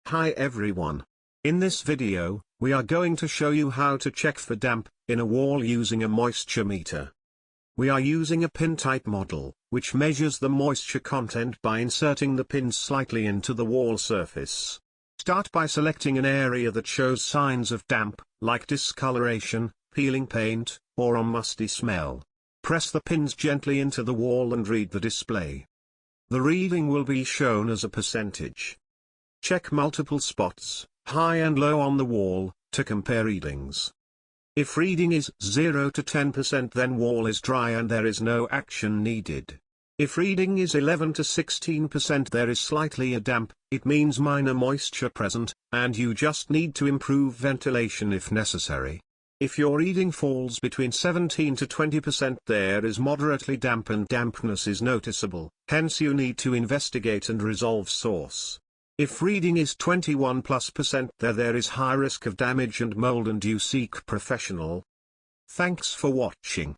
Hi everyone. In this video, we are going to show you how to check for damp in a wall using a moisture meter. We are using a pin type model, which measures the moisture content by inserting the pins slightly into the wall surface. Start by selecting an area that shows signs of damp, like discoloration, peeling paint, or a musty smell. Press the pins gently into the wall and read the display. The reading will be shown as a percentage. Check multiple spots, high and low on the wall, to compare readings. If reading is 0 to 10%, then wall is dry and there is no action needed. If reading is 11 to 16%, there is slightly a damp, it means minor moisture present, and you just need to improve ventilation if necessary. If your reading falls between 17 to 20%, there is moderately damp and dampness is noticeable, hence you need to investigate and resolve source. If reading is 21+%, there is high risk of damage and mold and you seek professional. Thanks for watching.